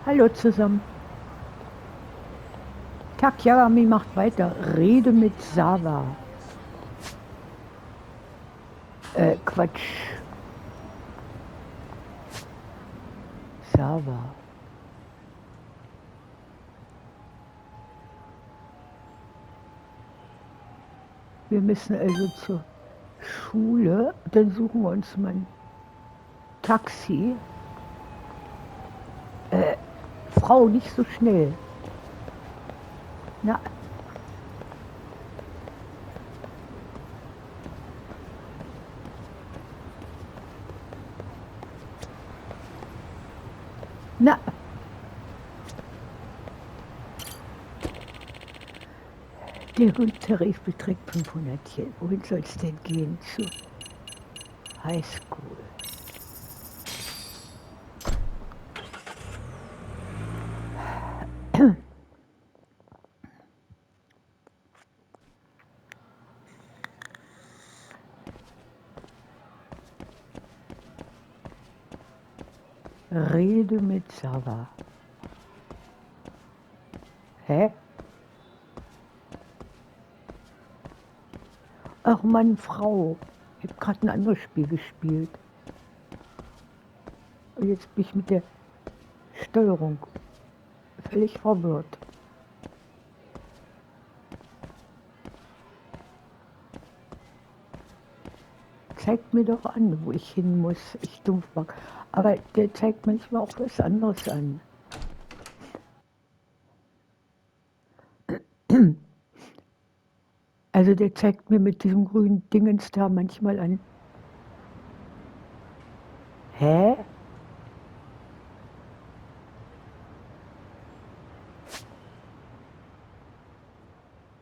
Hallo zusammen. Takyagami macht weiter. Rede mit Sava. Quatsch. Sava. Wir müssen also zur Schule. Dann suchen wir uns mal ein Taxi. Frau, nicht so schnell. Na. Na. Der Grundtarif beträgt 500 Yen. Wohin soll es denn gehen? Zur Highschool. Rede mit Sava. Hä? Ach Mann, Frau. Ich habe gerade ein anderes Spiel gespielt. Und jetzt bin ich mit der Steuerung völlig verwirrt. Zeigt mir doch an, wo ich hin muss. Ich Dumpfback. Aber der zeigt manchmal auch was anderes an. Also der zeigt mir mit diesem grünen Dingens da manchmal an. Hä?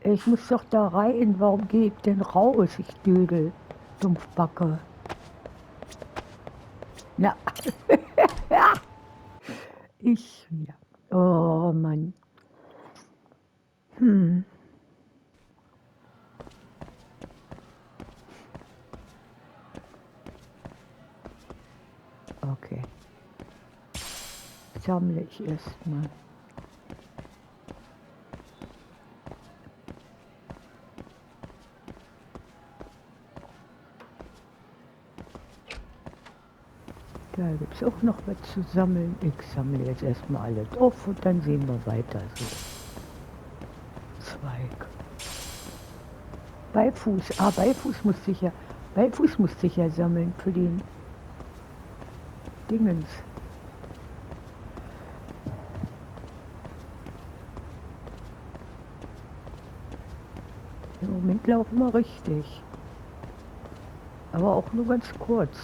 Ich muss doch da rein. Warum gehe ich denn raus? Ich Dödel. Dumpfbacke. Na. Ich wieder. Oh Mann. Okay. Sammle ich erstmal. Da gibt es auch noch was zu sammeln. Ich sammle jetzt erstmal alles auf und dann sehen wir weiter. So. Zweig. Beifuß. Ah, Beifuß musste ich ja sammeln für den Dingens. Im Moment laufen wir richtig. Aber auch nur ganz kurz.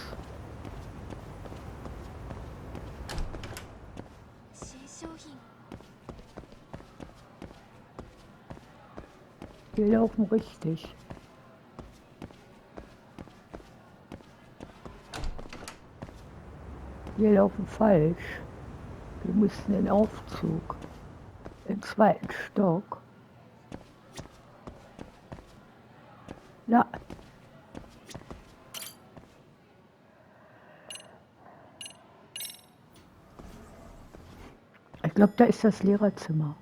Wir laufen richtig. Wir laufen falsch. Wir mussten in Aufzug. Im zweiten Stock. Na. Ich glaube, da ist das Lehrerzimmer.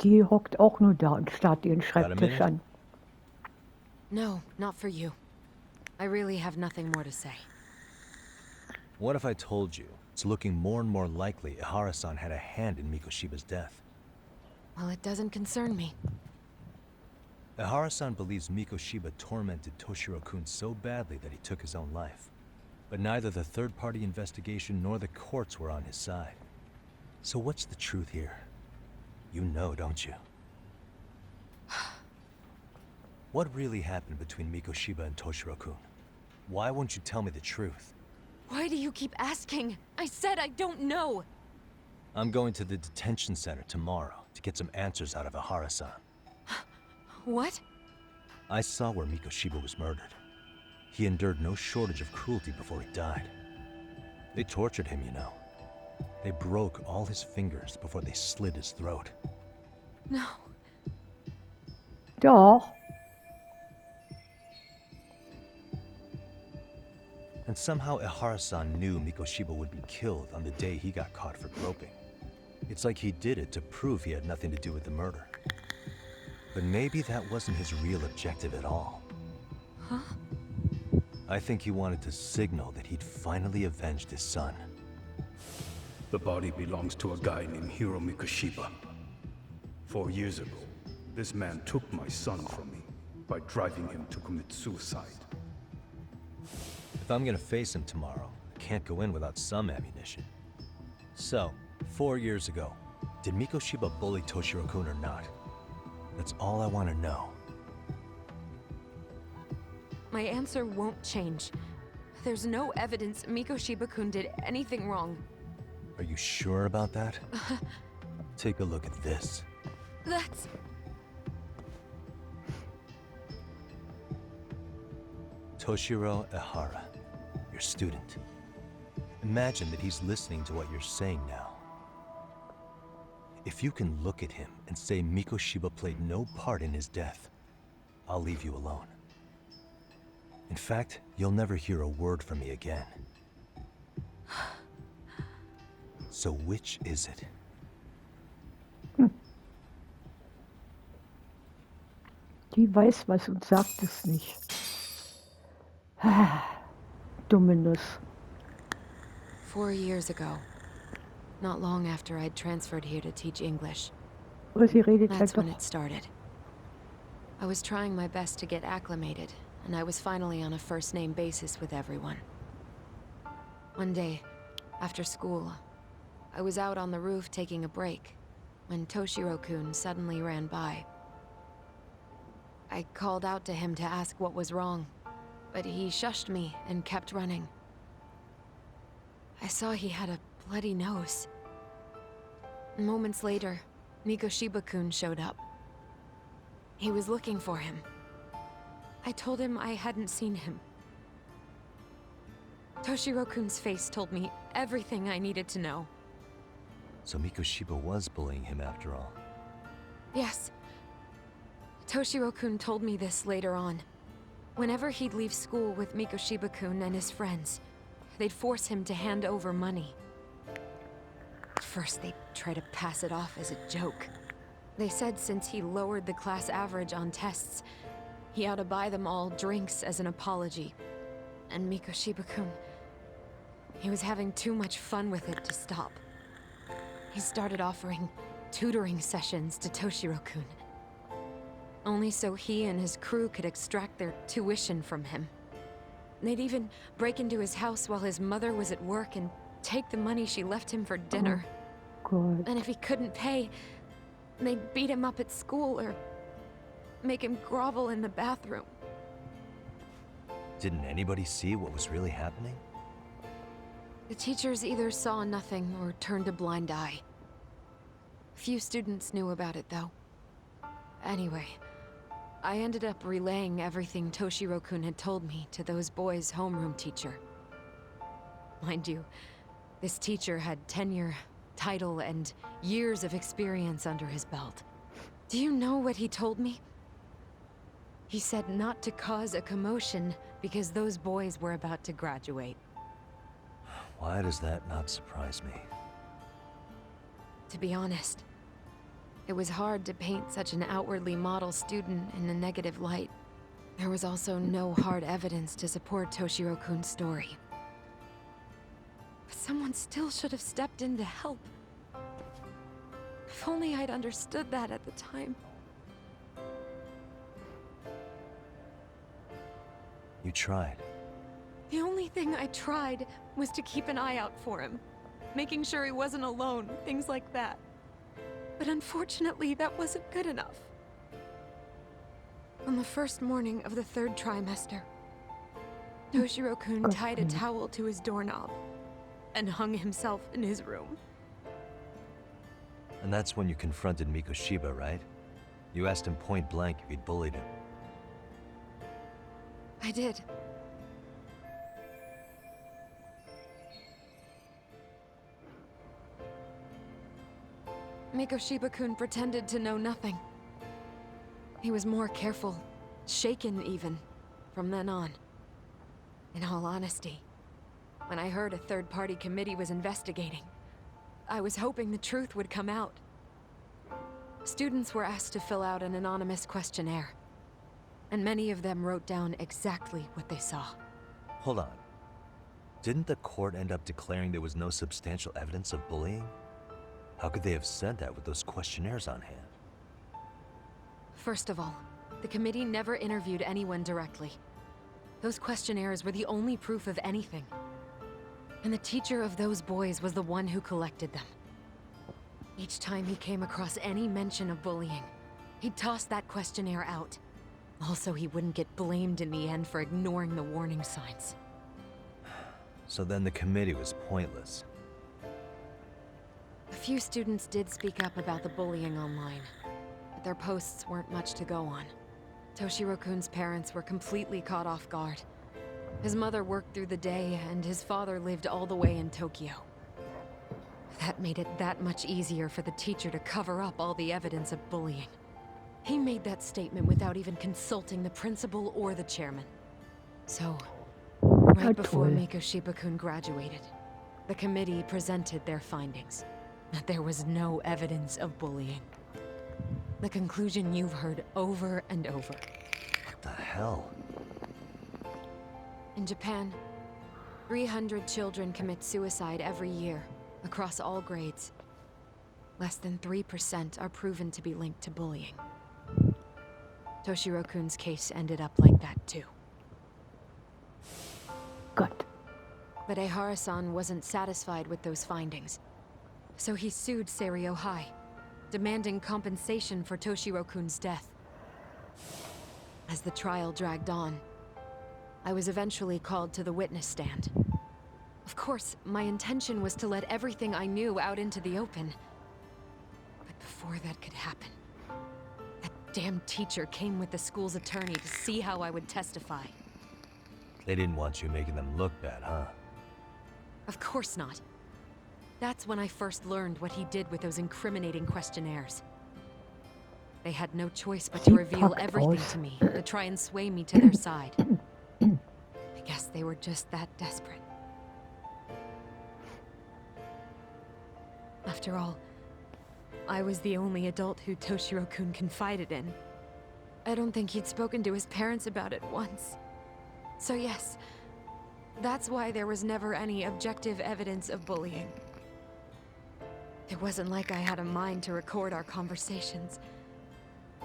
Die hockt auch nur da und starrt ihren Schreibtisch an. No, not for you. I really have nothing more to say. What if I told you it's looking more and more likely Ihara-san had a hand in Mikoshiba's death? Well, it doesn't concern me. Ihara-san believes Mikoshiba tormented Toshiro-kun so badly that he took his own life. But neither the third-party investigation nor the courts were on his side. So what's the truth here? You know, don't you? What really happened between Mikoshiba and Toshiro-kun? Why won't you tell me the truth? Why do you keep asking? I said I don't know! I'm going to the detention center tomorrow to get some answers out of Ihara-san. What? I saw where Mikoshiba was murdered. He endured no shortage of cruelty before he died. They tortured him, you know. They broke all his fingers before they slit his throat. No. Doch. And somehow Ihara-san knew Mikoshiba would be killed on the day he got caught for groping. It's like he did it to prove he had nothing to do with the murder. But maybe that wasn't his real objective at all. Huh? I think he wanted to signal that he'd finally avenged his son. The body belongs to a guy named Hiro Mikoshiba. 4 years ago, this man took my son from me by driving him to commit suicide. If I'm gonna face him tomorrow, I can't go in without some ammunition. So, 4 years ago, did Mikoshiba bully Toshiro-kun or not? That's all I want to know. My answer won't change. There's no evidence Mikoshiba-kun did anything wrong. Are you sure about that? Take a look at this. That's... Toshiro Ihara, your student. Imagine that he's listening to what you're saying now. If you can look at him and say Mikoshiba played no part in his death, I'll leave you alone. In fact, you'll never hear a word from me again. So which is it? Die weiß was und sagt es nicht. Dumme Nuss. 4 years ago. Not long after I'd transferred here to teach English. Aber sie redet That's halt when doch. it started. I was trying my best to get acclimated, and I was finally on a first-name basis with everyone. One day, after school, I was out on the roof taking a break, when Toshiro-kun suddenly ran by. I called out to him to ask what was wrong, but he shushed me and kept running. I saw he had a bloody nose. Moments later, Mikoshiba-kun showed up. He was looking for him. I told him I hadn't seen him. Toshiro-kun's face told me everything I needed to know. So Mikoshiba was bullying him after all. Yes. Toshiro-kun told me this later on. Whenever he'd leave school with Mikoshiba-kun and his friends, they'd force him to hand over money. At first, they'd try to pass it off as a joke. They said since he lowered the class average on tests, he ought to buy them all drinks as an apology. And Mikoshiba-kun, he was having too much fun with it to stop. He started offering tutoring sessions to Toshiro-kun. Only so he and his crew could extract their tuition from him. They'd even break into his house while his mother was at work and take the money she left him for dinner. God. And if he couldn't pay, they'd beat him up at school or make him grovel in the bathroom. Didn't anybody see what was really happening? The teachers either saw nothing or turned a blind eye. Few students knew about it, though. Anyway, I ended up relaying everything Toshiro-kun had told me to those boys' homeroom teacher. Mind you, this teacher had tenure, title, and years of experience under his belt. Do you know what he told me? He said not to cause a commotion because those boys were about to graduate. Why does that not surprise me? To be honest, it was hard to paint such an outwardly model student in a negative light. There was also no hard evidence to support Toshiro-kun's story. But someone still should have stepped in to help. If only I'd understood that at the time. You tried. The only thing I tried was to keep an eye out for him, making sure he wasn't alone, things like that. But unfortunately, that wasn't good enough. On the first morning of the third trimester, Toshiro-kun tied a towel to his doorknob and hung himself in his room. And that's when you confronted Mikoshiba, right? You asked him point blank if he'd bullied him. I did. Mikoshiba-kun pretended to know nothing. He was more careful, shaken even, from then on. In all honesty, when I heard a third-party committee was investigating, I was hoping the truth would come out. Students were asked to fill out an anonymous questionnaire, and many of them wrote down exactly what they saw. Hold on. Didn't the court end up declaring there was no substantial evidence of bullying? How could they have said that with those questionnaires on hand? First of all, the committee never interviewed anyone directly. Those questionnaires were the only proof of anything. And the teacher of those boys was the one who collected them. Each time he came across any mention of bullying, he'd toss that questionnaire out. Also, he wouldn't get blamed in the end for ignoring the warning signs. So then the committee was pointless. A few students did speak up about the bullying online, but their posts weren't much to go on. Toshiro-kun's parents were completely caught off guard. His mother worked through the day, and his father lived all the way in Tokyo. That made it that much easier for the teacher to cover up all the evidence of bullying. He made that statement without even consulting the principal or the chairman. So, right before Mikoshiba-kun graduated, the committee presented their findings. That there was no evidence of bullying. The conclusion you've heard over and over. What the hell? In Japan, 300 children commit suicide every year, across all grades. Less than 3% are proven to be linked to bullying. Toshiro-kun's case ended up like that too. Gott. But Ehara-san wasn't satisfied with those findings. So he sued Seiryo High, demanding compensation for Toshiro-kun's death. As the trial dragged on, I was eventually called to the witness stand. Of course, my intention was to let everything I knew out into the open. But before that could happen, that damn teacher came with the school's attorney to see how I would testify. They didn't want you making them look bad, huh? Of course not. That's when I first learned what he did with those incriminating questionnaires. They had no choice but to reveal everything to me, to try and sway me to their side. I guess they were just that desperate. After all, I was the only adult who Toshiro-kun confided in. I don't think he'd spoken to his parents about it once. So yes, that's why there was never any objective evidence of bullying. It wasn't like I had a mind to record our conversations.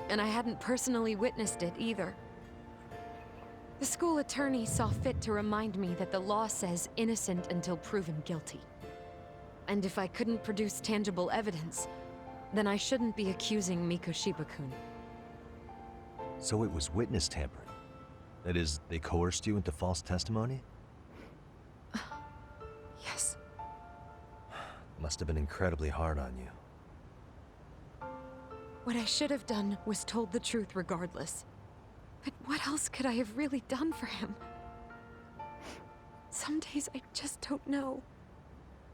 And I hadn't personally witnessed it either. The school attorney saw fit to remind me that the law says innocent until proven guilty. And if I couldn't produce tangible evidence, then I shouldn't be accusing Mikoshiba-kun. So it was witness tampering. That is, they coerced you into false testimony? Yes. Must have been incredibly hard on you. What I should have done was told the truth regardless. But what else could I have really done for him? Some days I just don't know.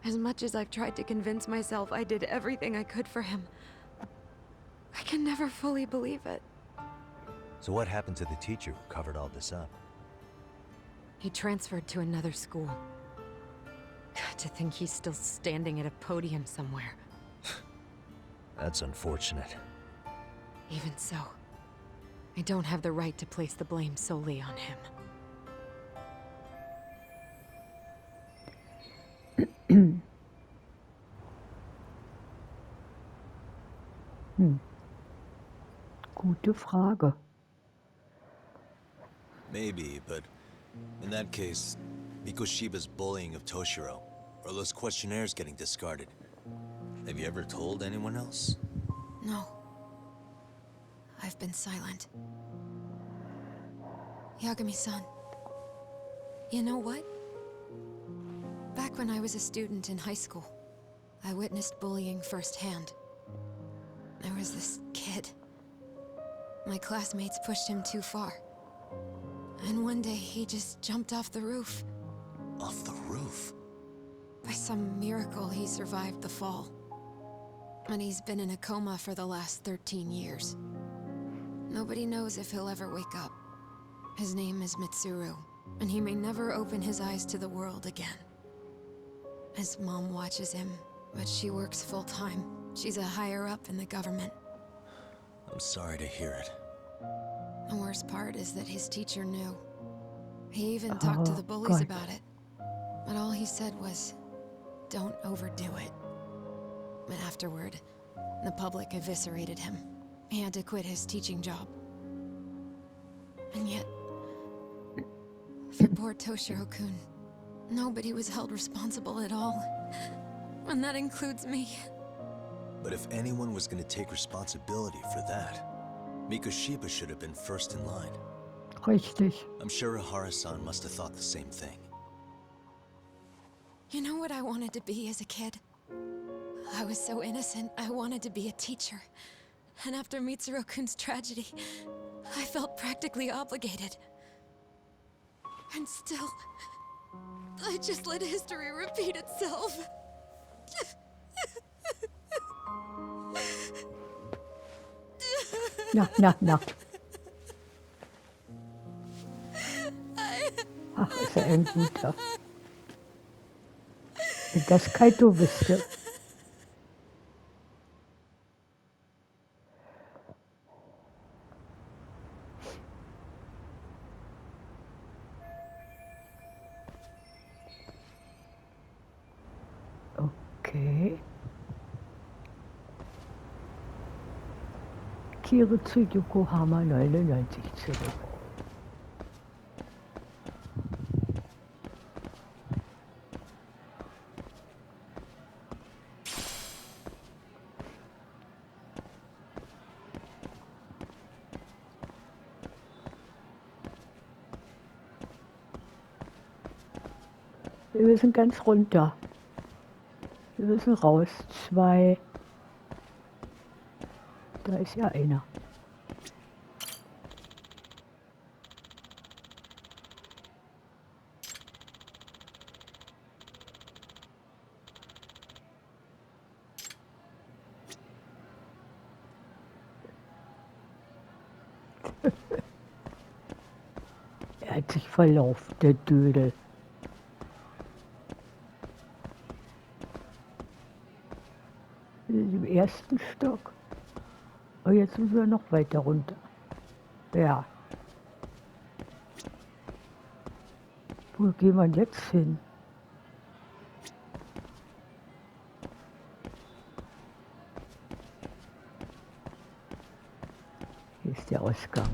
As much as I've tried to convince myself I did everything I could for him, I can never fully believe it. So what happened to the teacher who covered all this up? He transferred to another school. God, to think he's still standing at a podium somewhere. That's unfortunate. Even so, I don't have the right to place the blame solely on him. Gute Frage. Maybe, but in that case, Mikoshiba's bullying of Toshiro, or those questionnaires getting discarded. Have you ever told anyone else? No. I've been silent. Yagami-san, you know what? Back when I was a student in high school, I witnessed bullying firsthand. There was this kid. My classmates pushed him too far. And one day he just jumped off the roof. Off the roof? By some miracle, he survived the fall. And he's been in a coma for the last 13 years. Nobody knows if he'll ever wake up. His name is Mitsuru, and he may never open his eyes to the world again. His mom watches him, but she works full-time. She's a higher-up in the government. I'm sorry to hear it. The worst part is that his teacher knew. He even talked to the bullies about it. But all he said was, don't overdo it. But afterward, the public eviscerated him. He had to quit his teaching job. And yet, for poor Toshiro-kun, nobody was held responsible at all. And that includes me. But if anyone was going to take responsibility for that, Mikoshiba should have been first in line. Richtig. I'm sure Ihara-san must have thought the same thing. You know what I wanted to be as a kid? I was so innocent, I wanted to be a teacher. And after Mitsuru-kun's tragedy, I felt practically obligated. And still, I just let history repeat itself. Na. Ach, ist er ein guter. Wenn das Kaito wüsste. Okay. Kehre zu Yokohama 99 zurück. Wir müssen ganz runter. Wir müssen raus. 2. Da ist ja einer. Er hat sich verlaufen, der Dödel. Wir sind im ersten Stock. Oh, jetzt müssen wir noch weiter runter. Ja. Wo gehen wir jetzt hin? Hier ist der Ausgang.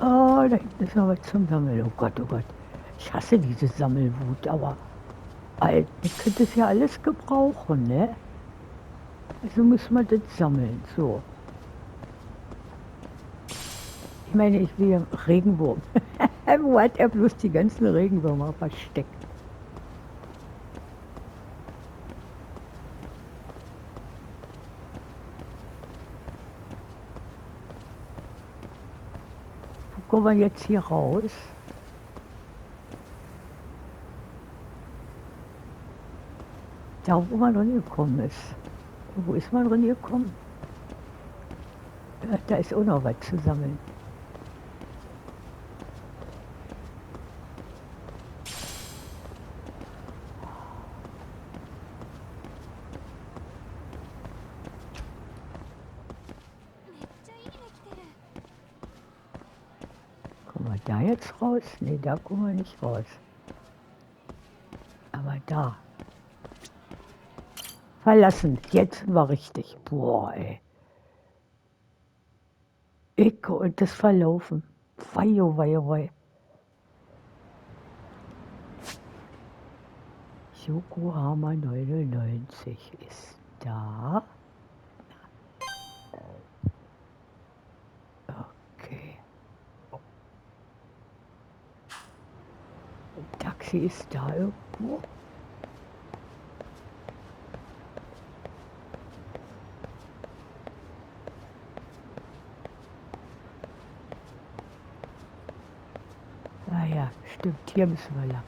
Oh, da hinten ist noch was zum Sammeln. Oh Gott, oh Gott. Ich hasse diese Sammelwut, aber ich könnte es ja alles gebrauchen, ne? Also muss man das sammeln, so. Ich meine, ich will ja Regenwurm. Wo hat er bloß die ganzen Regenwürmer versteckt? Wo kommen wir jetzt hier raus? Da, wo man rangekommen ist. Wo ist man rangekommen? Ja, da ist auch noch was zu sammeln. Kommen wir da jetzt raus? Ne, da kommen wir nicht raus. Aber da. Verlassen. Jetzt war richtig. Boah, ey. Ecke und das Verlaufen. Wei, oh wei, oh wei. Yokohama 99 ist da. Okay. Taxi ist da irgendwo. Ah ja, stimmt, hier müssen wir lang.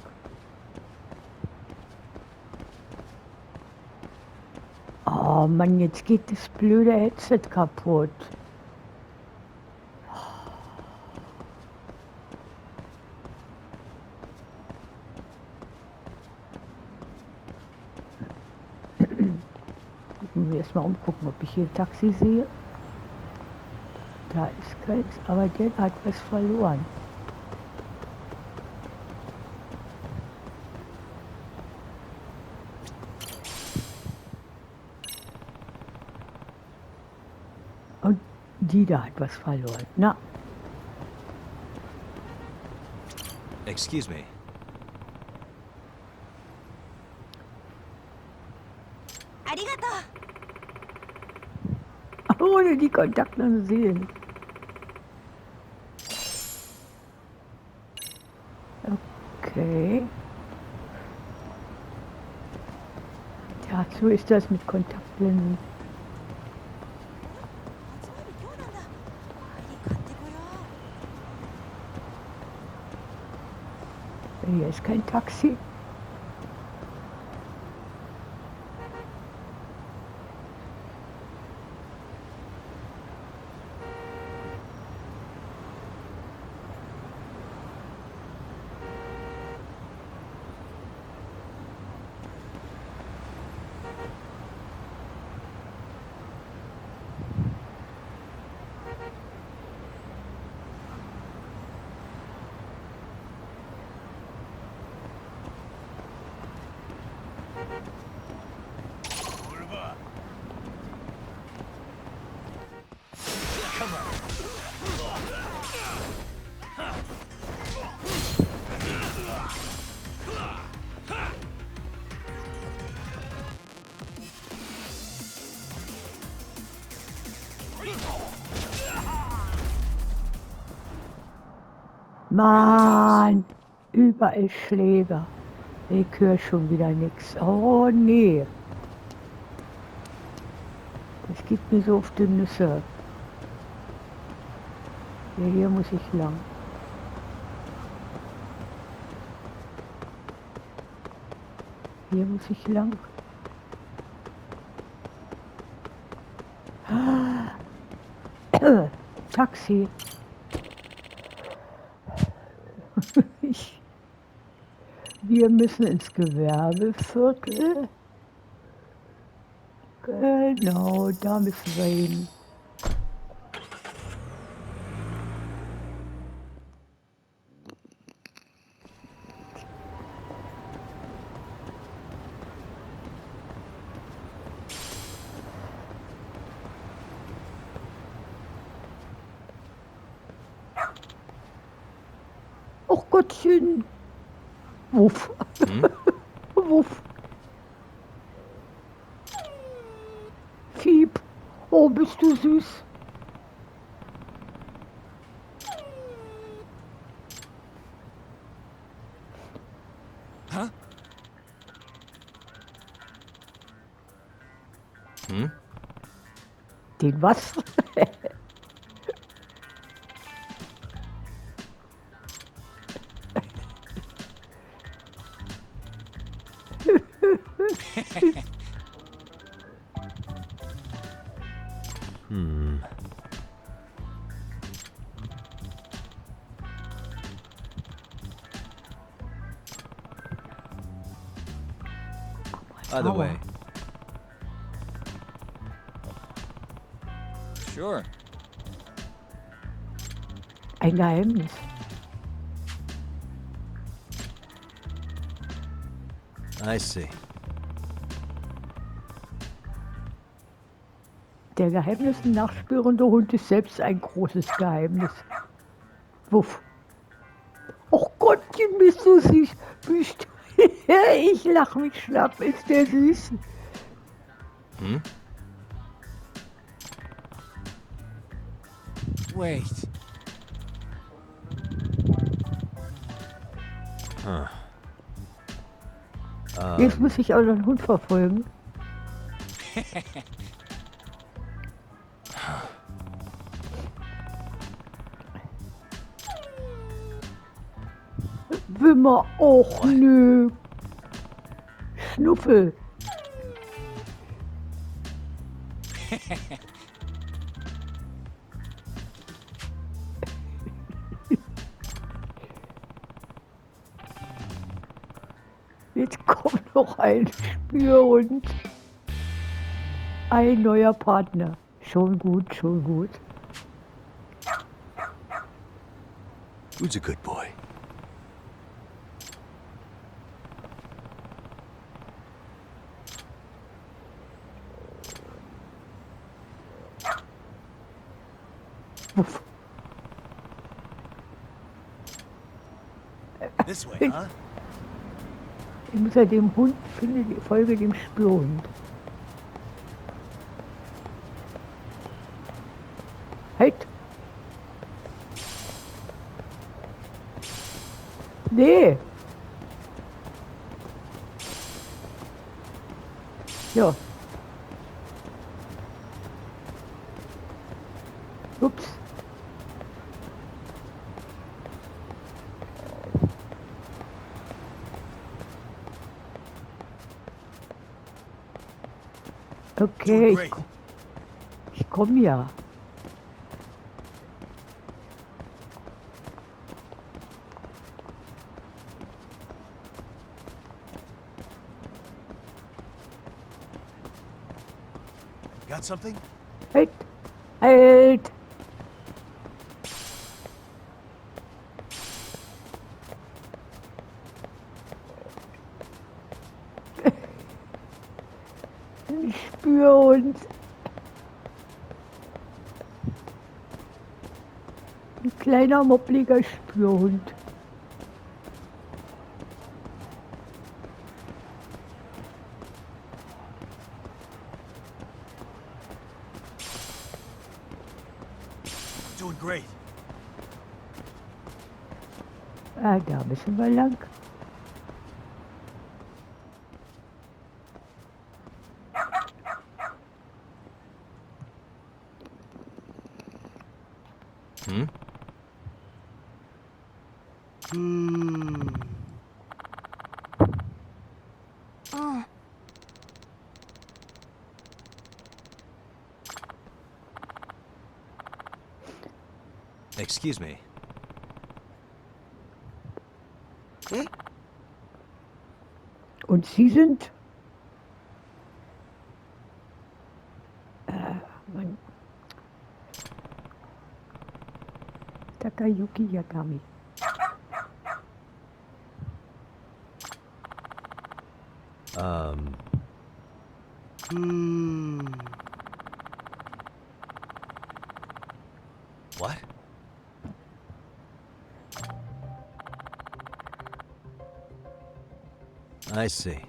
Oh Mann, jetzt geht das blöde Headset kaputt. Müssen wir erstmal umgucken, ob ich hier ein Taxi sehe. Da ist keins, aber der hat was verloren. Und die da hat was verloren. Na, Excuse me. ohne die Kontaktlinsen sehen. Okay. Ja, so ist das mit Kontaktlinsen. Hier ist kein Taxi. Mann, überall Schläger. Ich höre schon wieder nichts. Oh nee. Das geht mir so auf die Nüsse. Ja, hier muss ich lang. Hier muss ich lang. Taxi. Wir müssen ins Gewerbeviertel. Genau, da müssen wir hin. Och Gottchen. Wuff. Wuff. Fieb. Oh, bist du süß. Huh? Hm? Den was? By the Aua. way, Sure. Ein Geheimnis. I see. Der Geheimnissen nachspürende Hund ist selbst ein großes Geheimnis. Wuff. Och Gottchen, bist du süß. Bist du Ich lach mich schlapp, ist der süß. Wait. Huh. Jetzt muss ich auch noch einen Hund verfolgen. Wimmer, och nö. Schnuffel. Jetzt kommt noch ein Spürhund. Ein neuer Partner. Schon gut, schon gut. Who's a good boy? Wuff. This way, huh? Ich muss ja dem Hund, folge dem Spürhund. Halt! Nee! Ja. Ups. Okay, ich komm ja. Got something? Halt! Halt! Ein Spürhund. Ein kleiner, moppliger Spürhund. Doing great. Ah, da müssen wir lang. Excuse me. Und Sie sind? Mann. Takayuki Yagami. What? I see.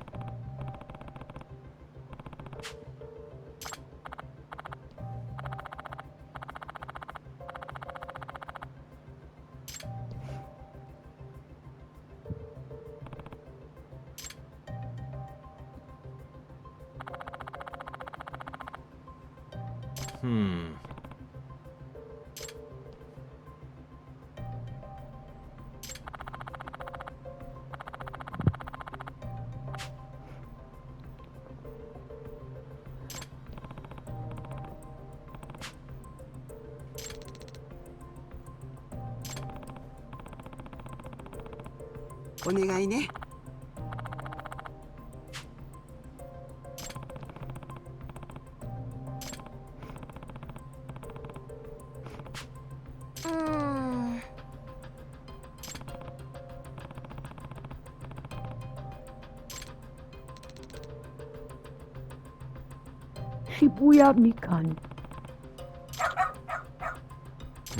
Shibuya Mikan.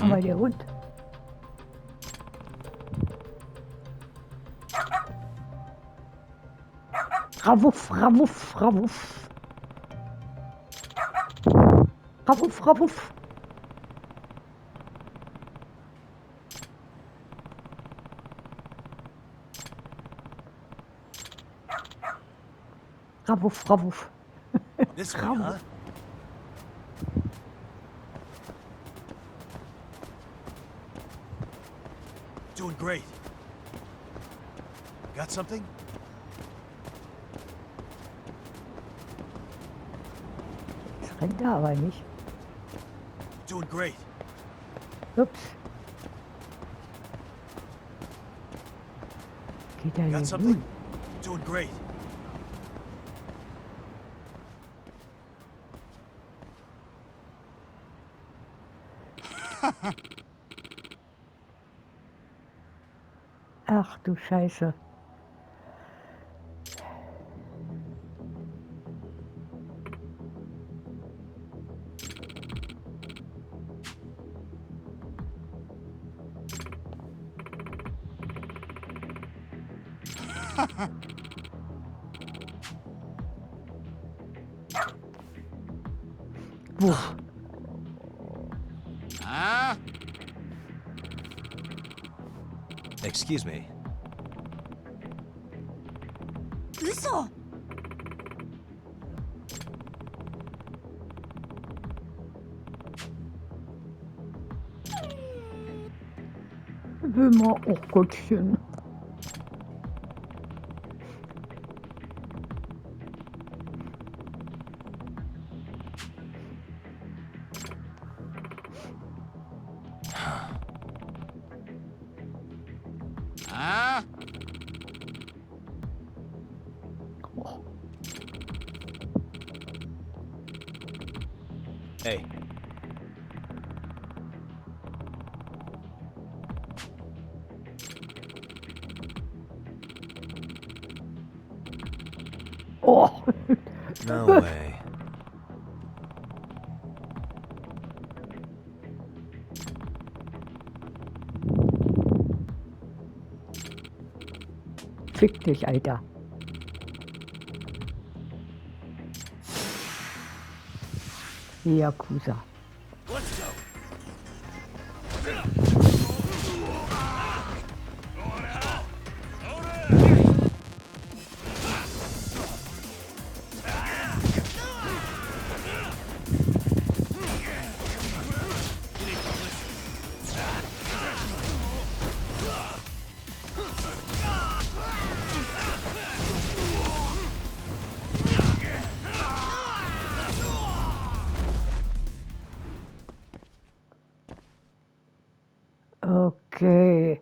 Aber der Hund. Rawuff, rawuff, rawuff. Rawuff, rawuff. Rawuff, rawuff. This way, huh? Doing great. Got something? Das rennt er aber nicht. Doing great. Ups. Geht er Got denn something? hin? Doing great. Ach du Scheiße. Wuff. Excuse me. 嘘 Immer, oh Gottchen. Hey. Oh. No way. Fick dich, Alter. Yakuza. Let's go. Okay.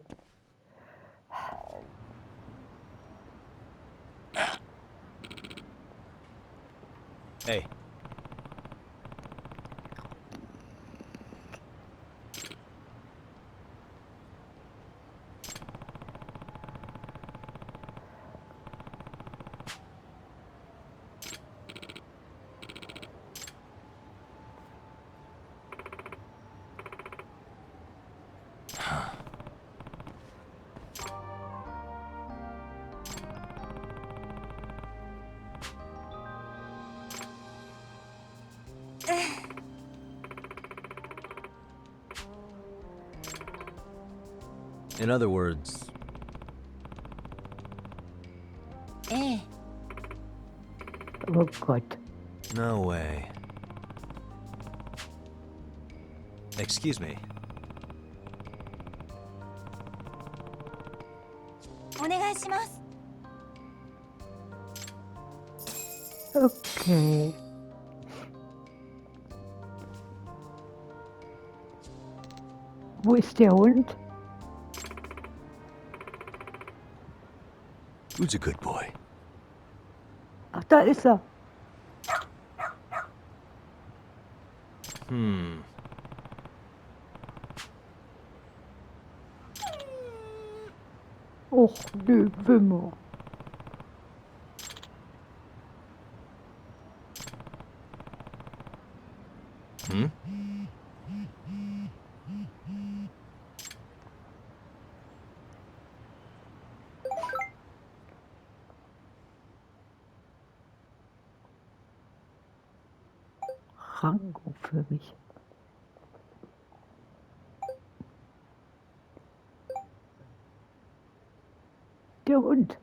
Hey. In other words, ええ Oh Gott. no way. Excuse me. お願いします Okay. Wo ist der Hund? Who's a good boy? Ach, da ist er. Och, nö, Wimmer. Rango für mich. Der Hund.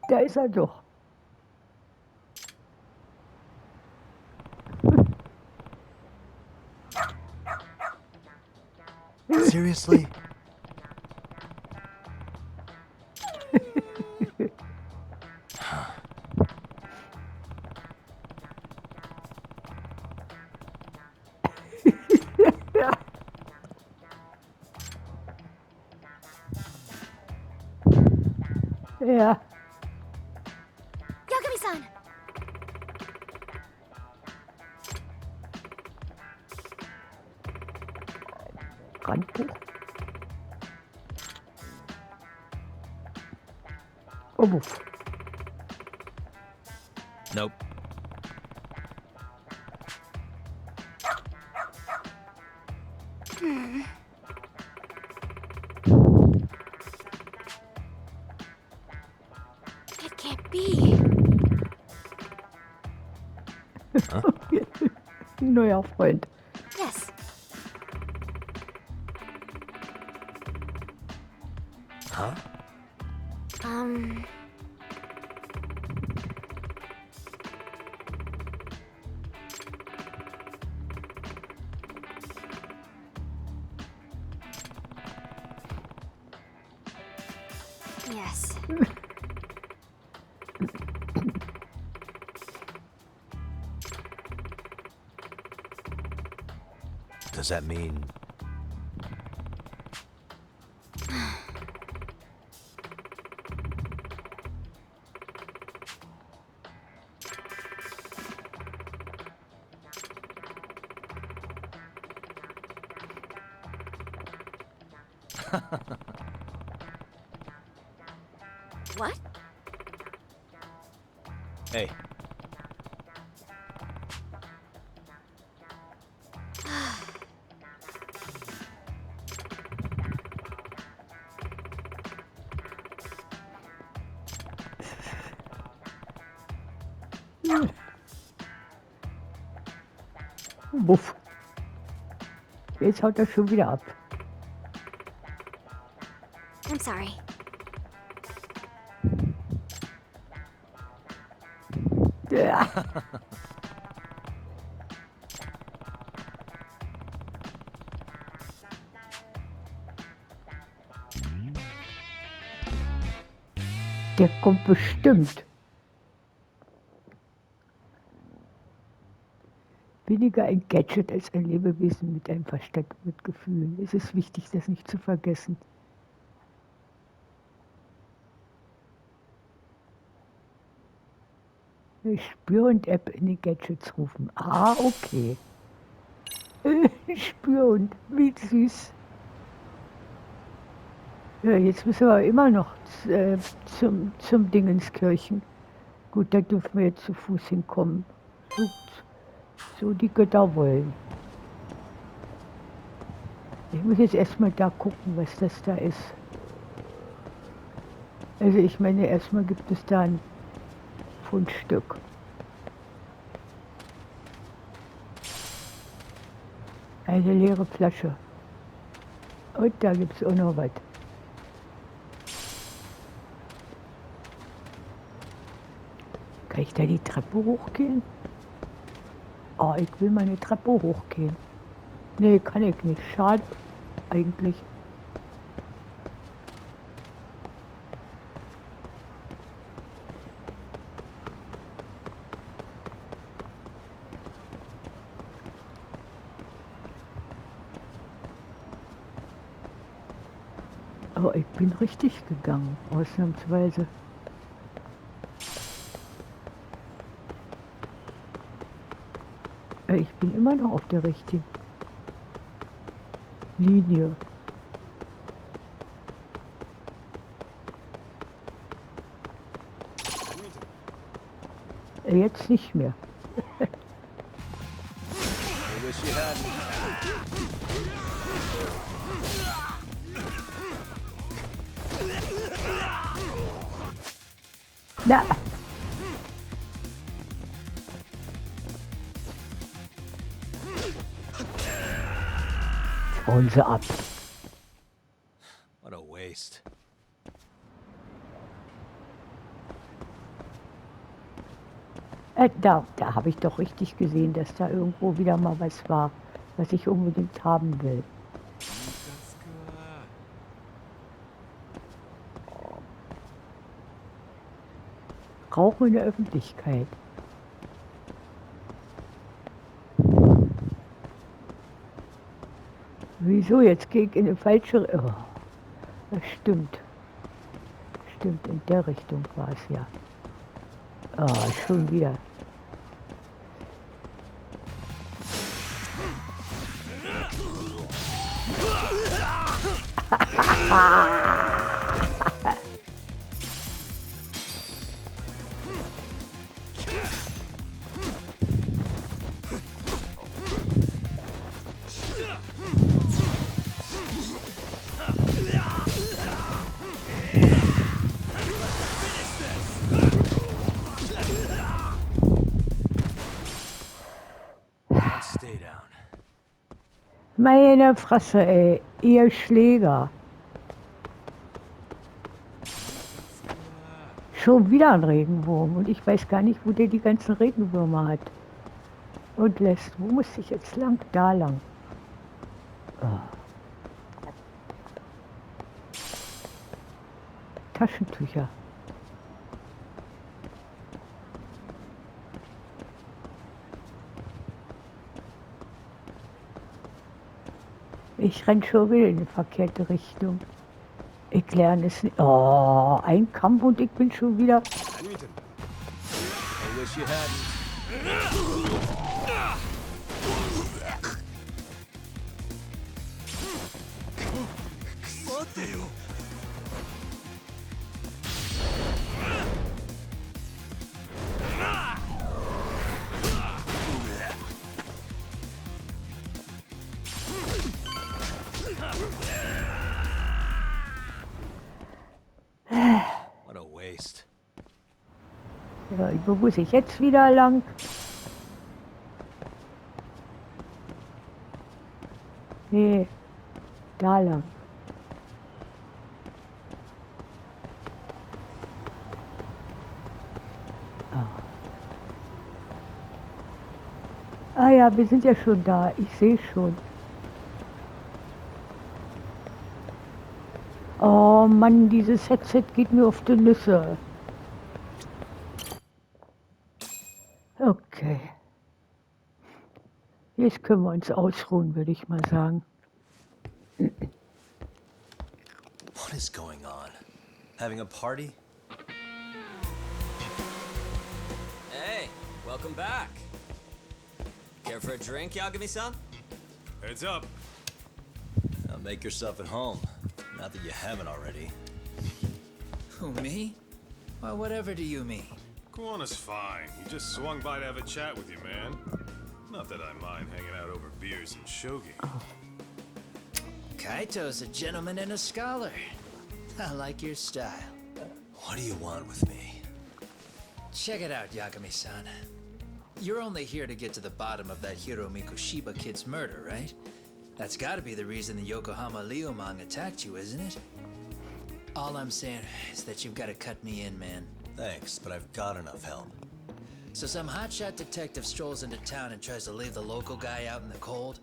Da ist er doch. Seriously? Ja, Yagami-san! Handbuch. Oh, wuff. Nope. It can't be. Neuer Freund. Yes. Huh? Yes. Does that mean... What? Hey, Wuff. Jetzt haut er schon wieder ab. I'm sorry. Ja. Der kommt bestimmt. Weniger ein Gadget als ein Lebewesen mit einem Verstand und mit Gefühlen. Es ist wichtig, das nicht zu vergessen. Spürhund-App in die Gadgets rufen. Ah, okay. Spürhund, wie süß. Ja, jetzt müssen wir immer noch zum Dingenskirchen. Gut, da dürfen wir jetzt zu Fuß hinkommen. So die Götter wollen. Ich muss jetzt erstmal da gucken, was das da ist. Also ich meine, erstmal gibt es da ein Fundstück. Eine leere Flasche. Und da gibt es auch noch was. Kann ich da die Treppe hochgehen? Oh, ich will mal eine Treppe hochgehen. Nee, kann ich nicht. Schade eigentlich. Aber ich bin richtig gegangen, ausnahmsweise. Ich bin immer noch auf der richtigen Linie. Jetzt nicht mehr. Na. Hauen sie ab. What a waste. Da habe ich doch richtig gesehen, dass da irgendwo wieder mal was war, was ich unbedingt haben will. Rauchen in der Öffentlichkeit. Wieso? Jetzt gehe ich in die falsche Richtung. Oh, das stimmt. Stimmt, in der Richtung war es ja. Oh, schon wieder. Stay down. Meine Fresse, ey. Ihr Schläger. Schon wieder ein Regenwurm. Und ich weiß gar nicht, wo der die ganzen Regenwürmer hat. Und lässt. Wo muss ich jetzt lang? Da lang. Oh. Taschentücher. Ich renn schon wieder in die verkehrte Richtung. Ich lerne es nicht. Oh, ein Kampf und ich bin schon wieder. I wish you hadn't. What a waste. Ja, wo muss ich jetzt wieder lang? Nee, da lang. Ah ja, wir sind ja schon da. Ich sehe schon. Oh Mann, dieses Headset geht mir auf die Nüsse. Okay. Jetzt können wir uns ausruhen, würde ich mal sagen. What is going on? Having a party? Hey, welcome back. Care for a drink, Yagami-san? Heads up. Now make yourself at home. Not that you haven't already. Who, me? Well, whatever do you mean? Kuwana's fine. He just swung by to have a chat with you, man. Not that I mind hanging out over beers and shogi. Kaito's a gentleman and a scholar. I like your style. What do you want with me? Check it out, Yagami-san. You're only here to get to the bottom of that Hiro Mikoshiba kid's murder, right? That's gotta be the reason the Yokohama Leomang attacked you, isn't it? All I'm saying is that you've gotta cut me in, man. Thanks, but I've got enough help. So some hotshot detective strolls into town and tries to leave the local guy out in the cold?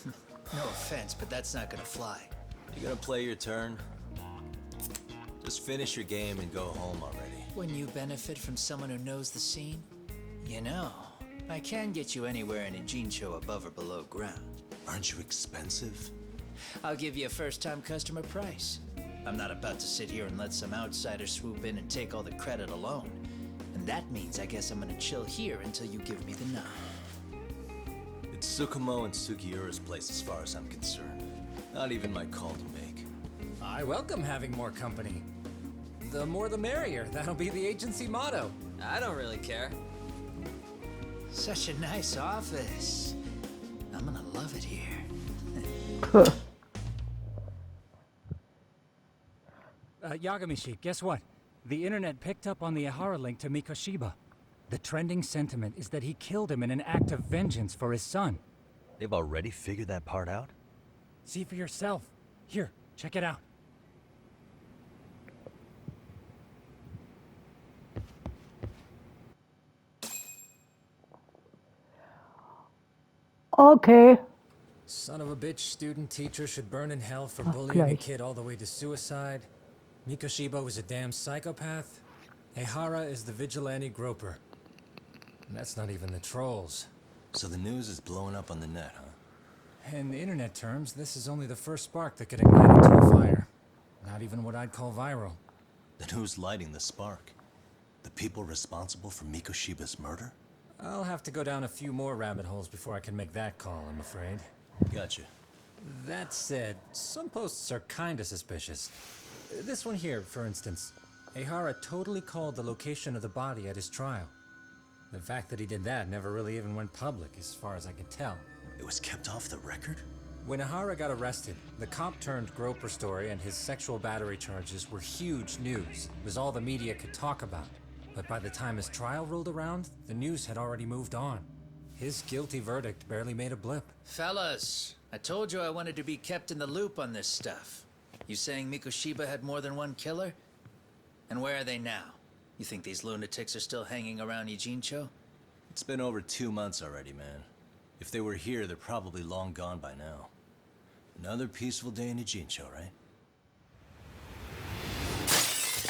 No offense, but that's not gonna fly. You gonna play your turn? Just finish your game and go home already. When you benefit from someone who knows the scene? You know, I can get you anywhere in a Jincho above or below ground. Aren't you expensive? I'll give you a first-time customer price. I'm not about to sit here and let some outsider swoop in and take all the credit alone. And that means I guess I'm gonna chill here until you give me the nod. It's Tsukumo and Sugiura's place as far as I'm concerned. Not even my call to make. I welcome having more company. The more the merrier. That'll be the agency motto. I don't really care. Such a nice office. I'm gonna love it here. Yagami-shi, guess what? The internet picked up on the Ihara link to Mikoshiba. The trending sentiment is that he killed him in an act of vengeance for his son. They've already figured that part out? See for yourself. Here, check it out. Okay. Son of a bitch student teacher should burn in hell for Ach, bullying a gleich. kid all the way to suicide. Mikoshiba was a damn psychopath. Ehara is the vigilante groper. And that's not even the trolls. So the news is blowing up on the net, huh? In internet terms, this is only the first spark that could ignite into a fire. Not even what I'd call viral. Then who's lighting the spark? The people responsible for Mikoshiba's murder? I'll have to go down a few more rabbit holes before I can make that call, I'm afraid. Gotcha. That said, some posts are kinda suspicious. This one here, for instance. Ehara totally called the location of the body at his trial. The fact that he did that never really even went public, as far as I can tell. It was kept off the record? When Ehara got arrested, the cop-turned-groper story and his sexual battery charges were huge news. It was all the media could talk about. But by the time his trial rolled around, the news had already moved on. His guilty verdict barely made a blip. Fellas, I told you I wanted to be kept in the loop on this stuff. You saying Mikoshiba had more than one killer? And where are they now? You think these lunatics are still hanging around Ijincho? It's been over 2 months already, man. If they were here, they're probably long gone by now. Another peaceful day in Ijincho, right?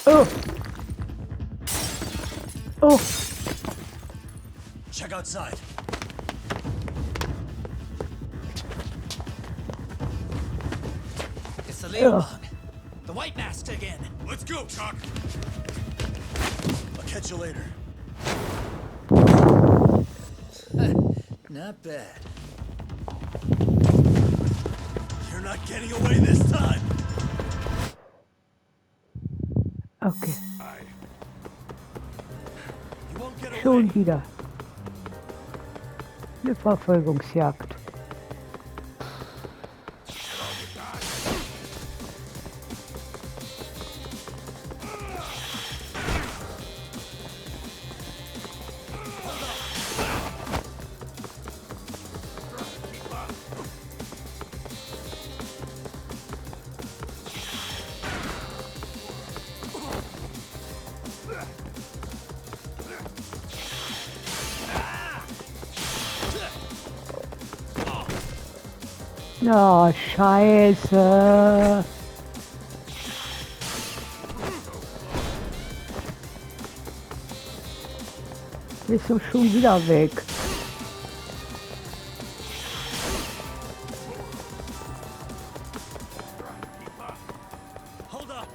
Oh. Oh. Check outside. It's the Leomong. The White Mask again. Let's go, Chuck! I'll catch you later. Not bad. You're not getting away this time! Okay. You won't get away! Schon wieder. Eine Verfolgungsjagd. Oh, Scheiße. Bist du schon wieder weg? Hold up!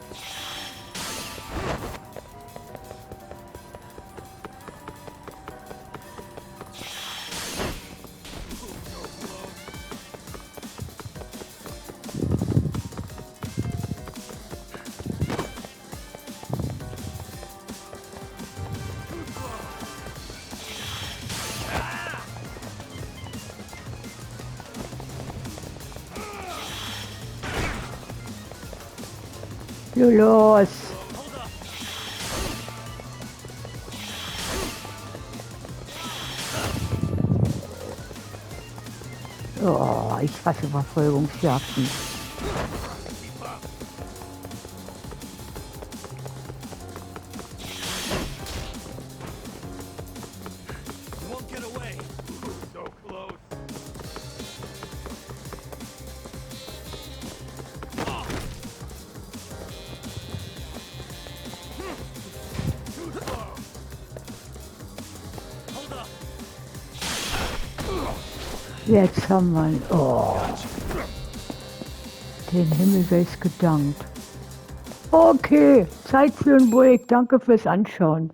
Los. Oh, ich hasse Verfolgungsjagden. You won't get away! So close. Hold up! Jetzt haben wir ihn. Oh. Den Himmel sei es gedankt. Okay, Zeit für ein Break. Danke fürs Anschauen.